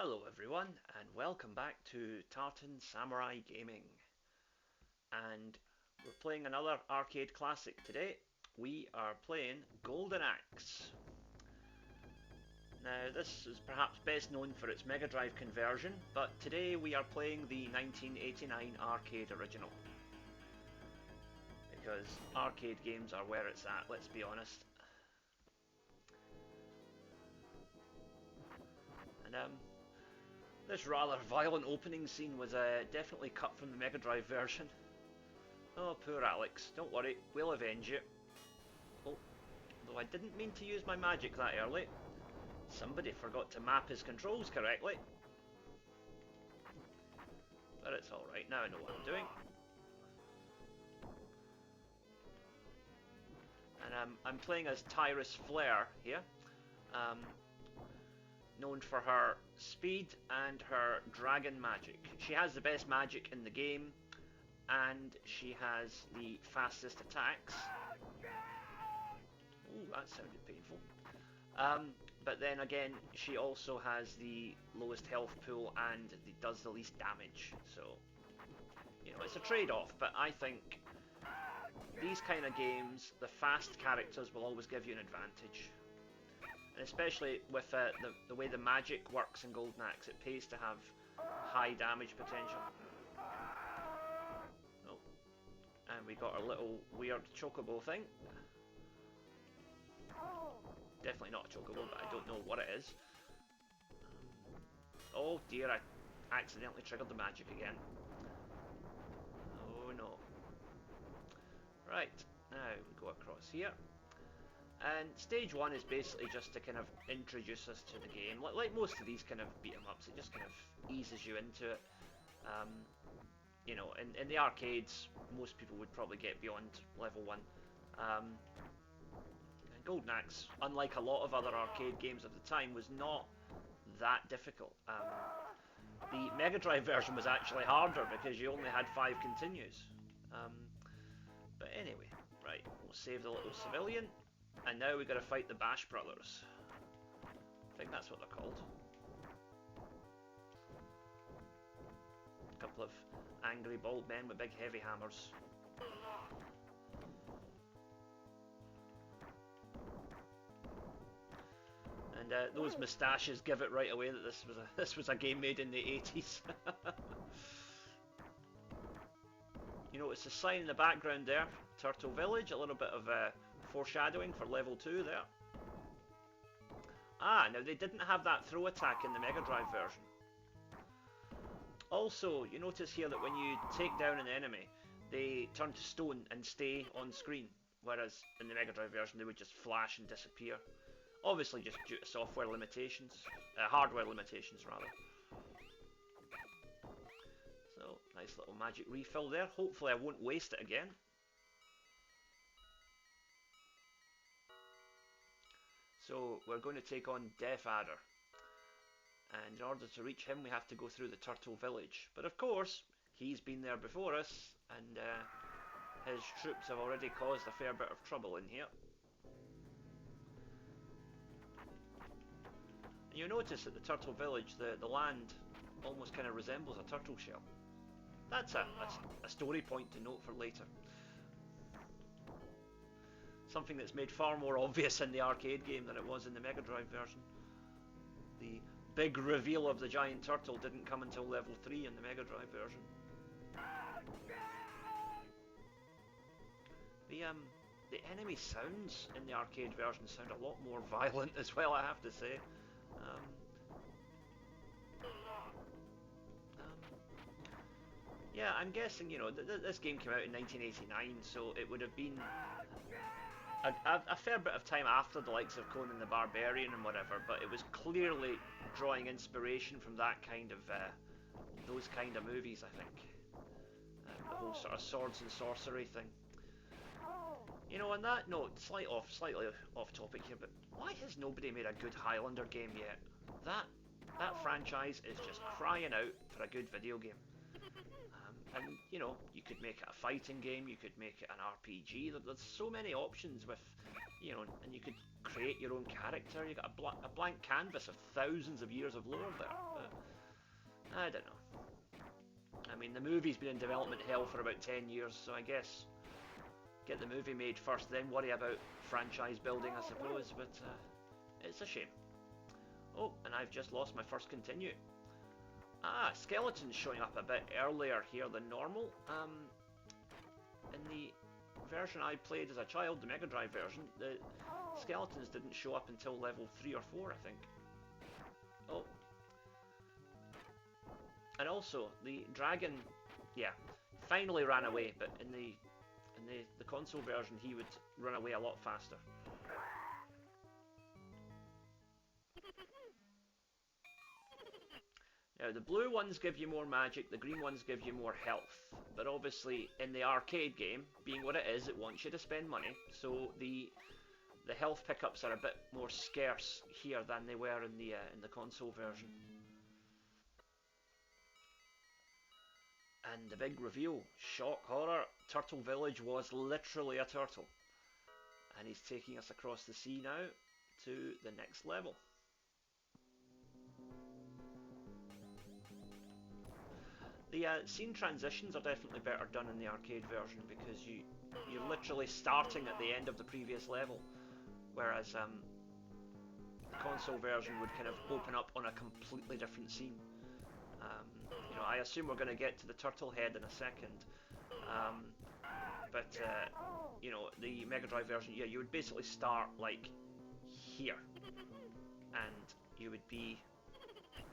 Hello everyone and welcome back to Tartan Samurai Gaming. And we're playing another arcade classic today. We are playing Golden Axe. Now this is perhaps best known for its Mega Drive conversion, but today we are playing the 1989 arcade original. Because arcade games are where it's at, let's be honest. And this rather violent opening scene was definitely cut from the Mega Drive version. Oh, poor Alex. Don't worry, we'll avenge you. Oh, though I didn't mean to use my magic that early. Somebody forgot to map his controls correctly. But it's alright, now I know what I'm doing. And I'm playing as Tyrus Flare here. Known for her speed and her dragon magic. She has the best magic in the game, and she has the fastest attacks. Ooh, that sounded painful. But then again, she also has the lowest health pool and does the least damage. So, you know, it's a trade-off, but I think these kind of games, the fast characters will always give you an advantage. And especially with the way the magic works in Golden Axe, it pays to have high damage potential. Oh, and we got our little weird chocobo thing. Definitely not a chocobo, but I don't know what it is. Oh dear, I accidentally triggered the magic again. Oh no. Right, now we go across here. And stage one is basically just to kind of introduce us to the game. Like most of these kind of beat 'em ups, it just kind of eases you into it. You know, in the arcades, most people would probably get beyond level 1. And Golden Axe, unlike a lot of other arcade games of the time, was not that difficult. The Mega Drive version was actually harder because you only had 5 continues. But anyway, right, we'll save the little civilian. And now we gotta fight the Bash Brothers. I think that's what they're called. A couple of angry bald men with big heavy hammers. And those moustaches give it right away that this was a game made in the 80s. You notice the sign in the background there, Turtle Village, a little bit of foreshadowing for level 2 there. Ah, now they didn't have that throw attack in the Mega Drive version. Also, you notice here that when you take down an enemy, they turn to stone and stay on screen, whereas in the Mega Drive version they would just flash and disappear. Obviously just due to software limitations, hardware limitations rather. So, nice little magic refill there. Hopefully I won't waste it again. So we're going to take on Death Adder, and in order to reach him we have to go through the Turtle Village. But of course, he's been there before us, and his troops have already caused a fair bit of trouble in here. And you notice at the Turtle Village, the land almost kind of resembles a turtle shell. That's a story point to note for later. Something that's made far more obvious in the arcade game than it was in the Mega Drive version. The big reveal of the giant turtle didn't come until level 3 in the Mega Drive version. The enemy sounds in the arcade version sound a lot more violent as well, I have to say. Yeah, I'm guessing, you know, this game came out in 1989, so it would have been a fair bit of time after the likes of Conan the Barbarian and whatever, but it was clearly drawing inspiration from that kind of, those kind of movies, I think. The whole sort of swords and sorcery thing. You know, on that note, slightly off topic here, but why has nobody made a good Highlander game yet? That franchise is just crying out for a good video game. And you know, you could make it a fighting game, you could make it an RPG. There's so many options with, you know, and you could create your own character. You got a blank canvas of thousands of years of lore there. But I don't know. I mean, the movie's been in development hell for about 10 years, so I guess get the movie made first, then worry about franchise building, I suppose. But it's a shame. Oh, and I've just lost my first continue. Ah, skeletons showing up a bit earlier here than normal. In the version I played as a child, the Mega Drive version, the skeletons didn't show up until level 3 or 4, I think. Oh. And also, the dragon, yeah, finally ran away, but in the console version, he would run away a lot faster. Now, the blue ones give you more magic, the green ones give you more health. But obviously, in the arcade game, being what it is, it wants you to spend money. So the health pickups are a bit more scarce here than they were in the console version. And the big reveal, shock horror, Turtle Village was literally a turtle. And he's taking us across the sea now to the next level. The scene transitions are definitely better done in the arcade version because you're literally starting at the end of the previous level, whereas the console version would kind of open up on a completely different scene. You know, I assume we're going to get to the turtle head in a second, but you know, the Mega Drive version, yeah, you would basically start like here, and you would be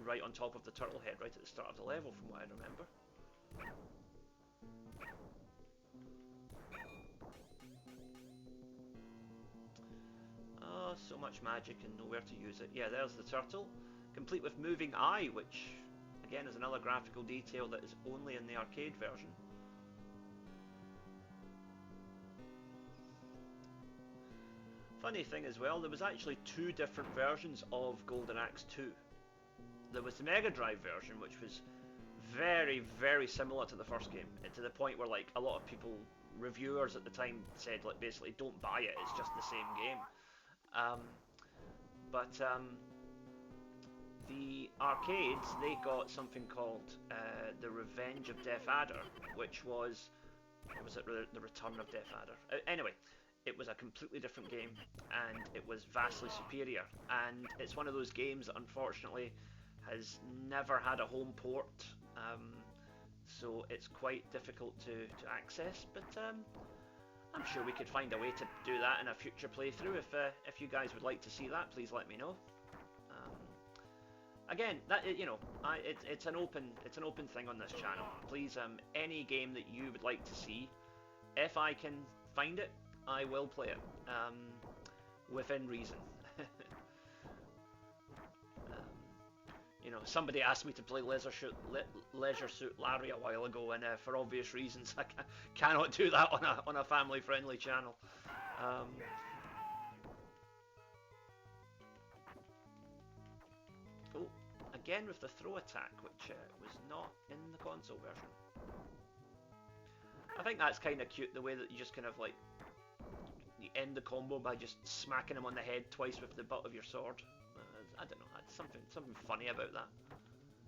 right on top of the turtle head right at the start of the level, from what I remember. Oh, so much magic and nowhere to use it. Yeah, there's the turtle, complete with moving eye, which again is another graphical detail that is only in the arcade version. Funny thing as well, there was actually two different versions of Golden Axe 2. There was the Mega Drive version, which was very, very similar to the first game, to the point where like a lot of people, reviewers at the time, said like basically don't buy it, it's just the same game. But the arcades, they got something called the Revenge of Death Adder, which was, or was it the Return of Death Adder? Anyway, it was a completely different game, and it was vastly superior. And it's one of those games that unfortunately has never had a home port, so it's quite difficult to access. But I'm sure we could find a way to do that in a future playthrough. If you guys would like to see that, please let me know. Again, that, you know, it's an open thing on this channel. Please, any game that you would like to see, if I can find it, I will play it, within reason. You know, somebody asked me to play Leisure Suit Larry a while ago, and for obvious reasons, I cannot do that on a family-friendly channel. Oh, again with the throw attack, which was not in the console version. I think that's kind of cute, the way that you just kind of like you end the combo by just smacking him on the head twice with the butt of your sword. I don't know, that's something funny about that,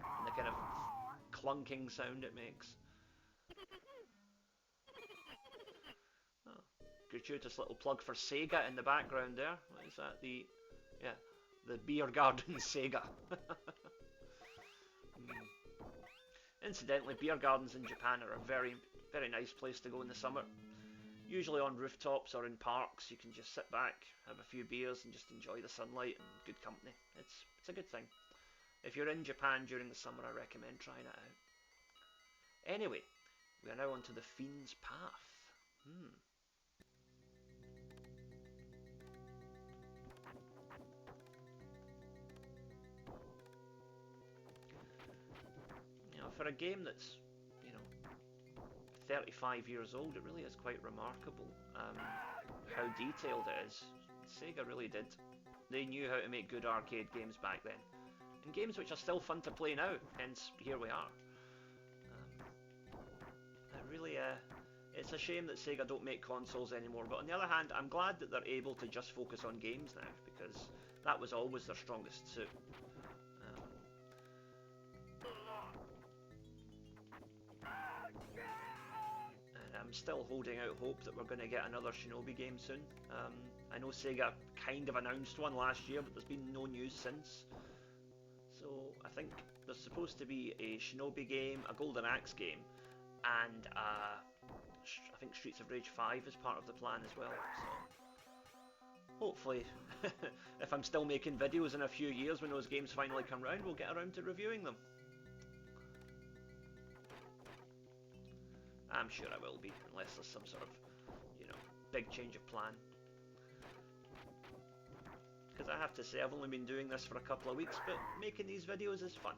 and the kind of clunking sound it makes. Oh, gratuitous little plug for Sega in the background there. What is that? The beer garden Sega. Incidentally, beer gardens in Japan are a very, very nice place to go in the summer. Usually on rooftops or in parks, you can just sit back, have a few beers, and just enjoy the sunlight and good company. It's a good thing. If you're in Japan during the summer, I recommend trying it out. Anyway, we are now onto the Fiend's Path. You know, for a game that's, you know, 35 years old, it really is quite remarkable how detailed it is. Sega really did. They knew how to make good arcade games back then, and games which are still fun to play now, hence here we are. really, it's a shame that Sega don't make consoles anymore, but on the other hand, I'm glad that they're able to just focus on games now, because that was always their strongest suit. And I'm still holding out hope that we're going to get another Shinobi game soon. I know Sega kind of announced one last year, but there's been no news since. So I think there's supposed to be a Shinobi game, a Golden Axe game, and I think Streets of Rage 5 is part of the plan as well. So hopefully, if I'm still making videos in a few years when those games finally come round, we'll get around to reviewing them. I'm sure I will be, unless there's some sort of, big change of plan. Because I have to say, I've only been doing this for a couple of weeks, but making these videos is fun.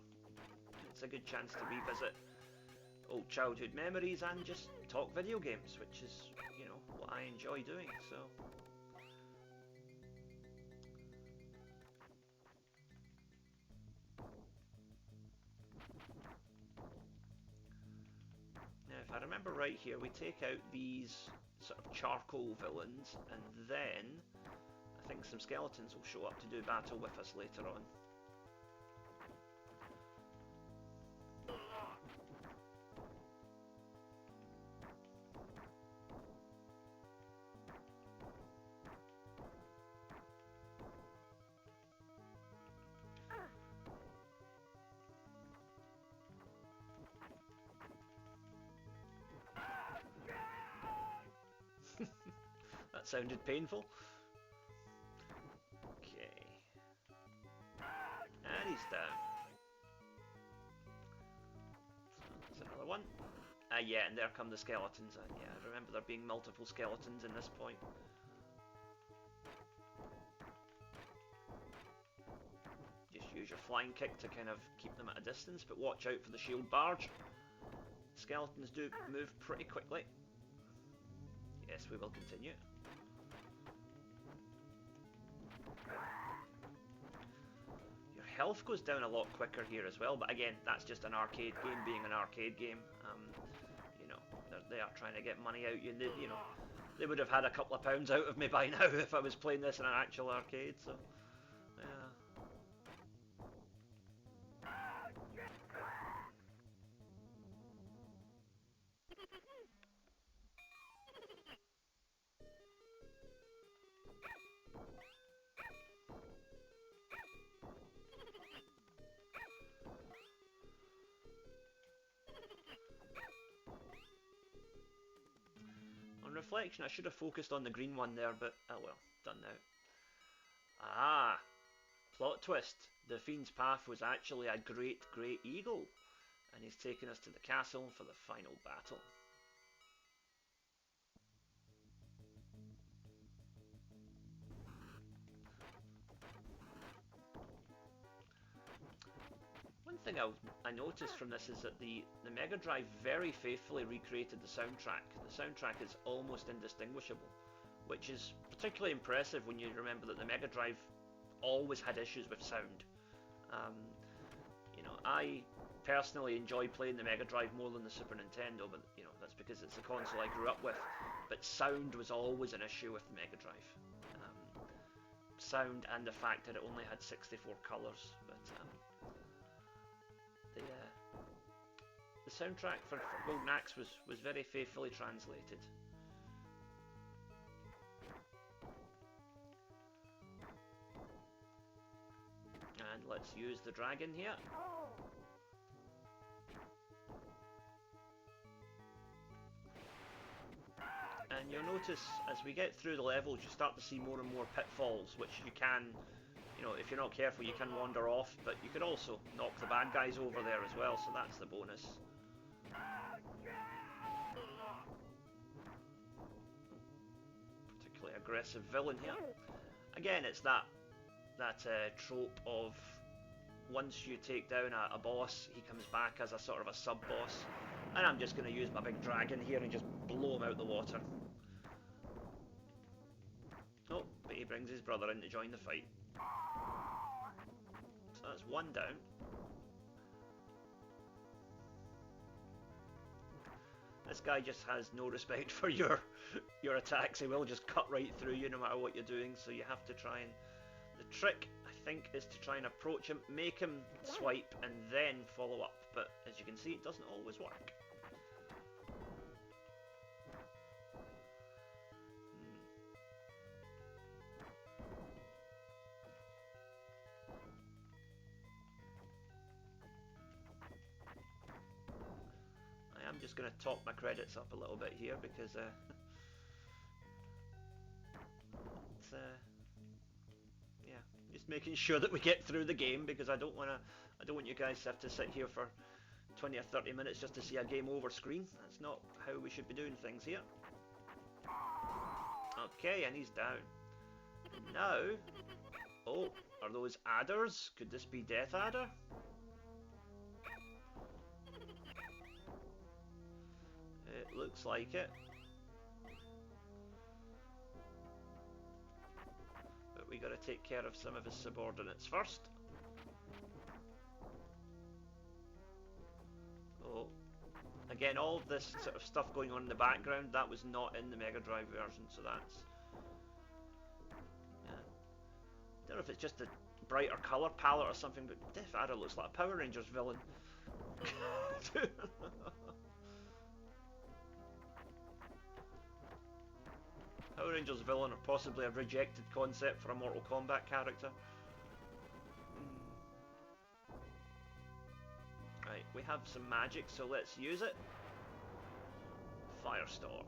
It's a good chance to revisit old childhood memories and just talk video games, which is, what I enjoy doing, so... Now, if I remember right here, we take out these sort of charcoal villains, and then I think some skeletons will show up to do battle with us later on. That sounded painful. Okay. And he's down. So there's another one. Yeah, and there come the skeletons. Yeah, I remember there being multiple skeletons in this point. Just use your flying kick to kind of keep them at a distance, but watch out for the shield barge. Skeletons do move pretty quickly. Yes, we will continue. Your health goes down a lot quicker here as well, but again, that's just an arcade game being an arcade game. They are trying to get money out you. They would have had a couple of pounds out of me by now if I was playing this in an actual arcade. So, yeah. On reflection, I should have focused on the green one there, but oh well, done now. Ah, plot twist. The Fiend's Path was actually a great, great eagle, and he's taken us to the castle for the final battle. One thing I noticed from this is that the Mega Drive very faithfully recreated the soundtrack. The soundtrack is almost indistinguishable, which is particularly impressive when you remember that the Mega Drive always had issues with sound. I personally enjoy playing the Mega Drive more than the Super Nintendo, but that's because it's the console I grew up with. But sound was always an issue with the Mega Drive. Sound and the fact that it only had 64 colours, but the soundtrack for Golden Axe was very faithfully translated. And let's use the dragon here. And you'll notice as we get through the levels, you start to see more and more pitfalls, which you can, if you're not careful, you can wander off, but you could also knock the bad guys over there as well, so that's the bonus. Particularly aggressive villain here. Again, it's that trope of once you take down a boss, he comes back as a sort of a sub-boss. And I'm just going to use my big dragon here and just blow him out the water. Oh, but he brings his brother in to join the fight. So that's one down. This guy just has no respect for your attacks. He will just cut right through you no matter what you're doing, so you have to try and... The trick, I think, is to try and approach him, make him swipe, and then follow up. But as you can see, it doesn't always work. I'm just going to top my credits up a little bit here because it's, yeah, just making sure that we get through the game, because I don't want you guys to have to sit here for 20 or 30 minutes just to see a game over screen. That's not how we should be doing things here. Okay, and he's down. Now, oh, are those adders? Could this be Death Adder? It looks like it. But we gotta take care of some of his subordinates first. Oh. Again, all of this sort of stuff going on in the background, that was not in the Mega Drive version, so that's... Yeah. I don't know if it's just a brighter colour palette or something, but Death Adder looks like a Power Rangers villain. Power Rangers villain, or possibly a rejected concept for a Mortal Kombat character. Right, we have some magic, so let's use it. Firestorm.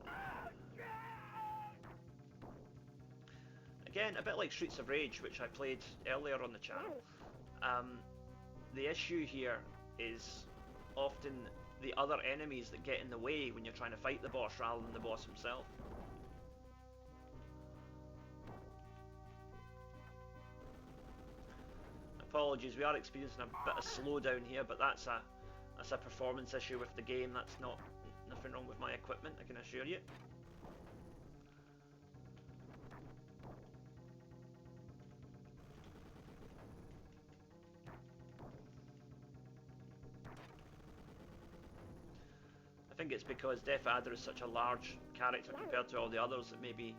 Again, a bit like Streets of Rage, which I played earlier on the channel. The issue here is often the other enemies that get in the way when you're trying to fight the boss rather than the boss himself. Apologies, we are experiencing a bit of slowdown here, but that's a performance issue with the game. That's nothing wrong with my equipment, I can assure you. I think it's because Death Adder is such a large character compared to all the others that maybe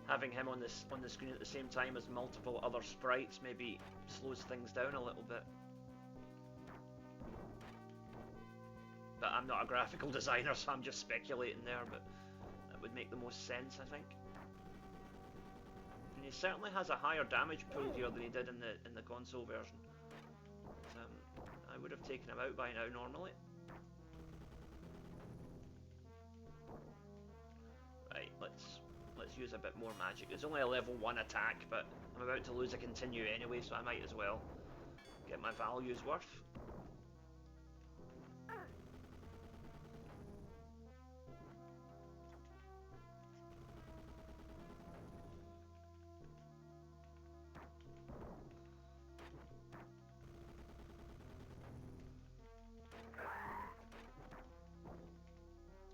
having him on the screen at the same time as multiple other sprites maybe slows things down a little bit. But I'm not a graphical designer, so I'm just speculating there, but that would make the most sense, I think. And he certainly has a higher damage pool here than he did in the console version. But, I would have taken him out by now normally. Right, let's use a bit more magic. It's only a level 1 attack, but I'm about to lose a continue anyway, so I might as well get my values worth.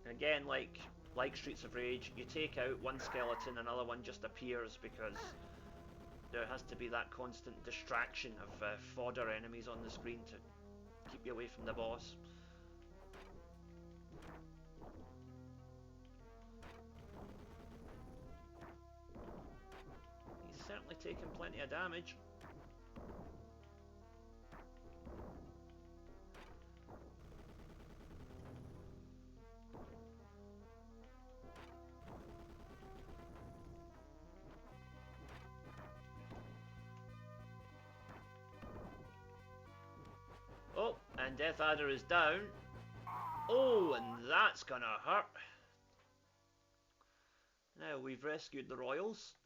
Again, like Streets of Rage, you take out one skeleton, another one just appears because there has to be that constant distraction of fodder enemies on the screen to keep you away from the boss. He's certainly taken plenty of damage. Oh, and Death Adder is down. Oh, and that's gonna hurt. Now we've rescued the royals.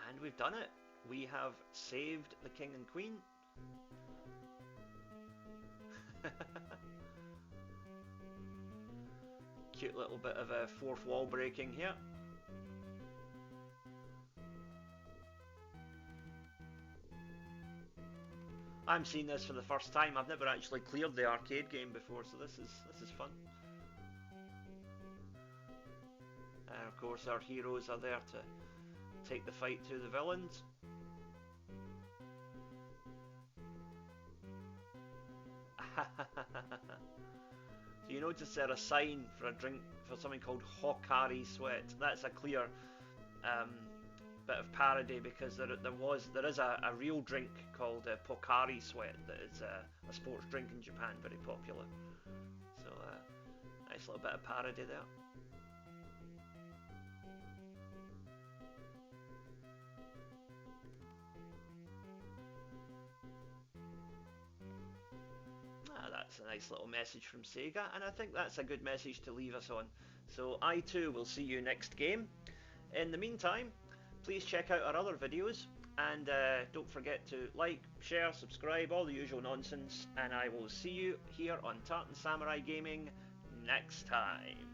And we've done it. We have saved the king and queen. Cute little bit of a fourth wall breaking here. I'm seeing this for the first time. I've never actually cleared the arcade game before, so this is fun. And of course our heroes are there to take the fight to the villains. So you notice there a sign for a drink, for something called Hokari Sweat. That's a clear um, bit of parody, because there is a real drink called Pocari Sweat that is a sports drink in Japan, very popular. So nice little bit of parody there. That's a nice little message from Sega, and I think that's a good message to leave us on. So I too will see you next game. In the meantime, please check out our other videos, and don't forget to like, share, subscribe, all the usual nonsense, and I will see you here on Tartan Samurai Gaming next time.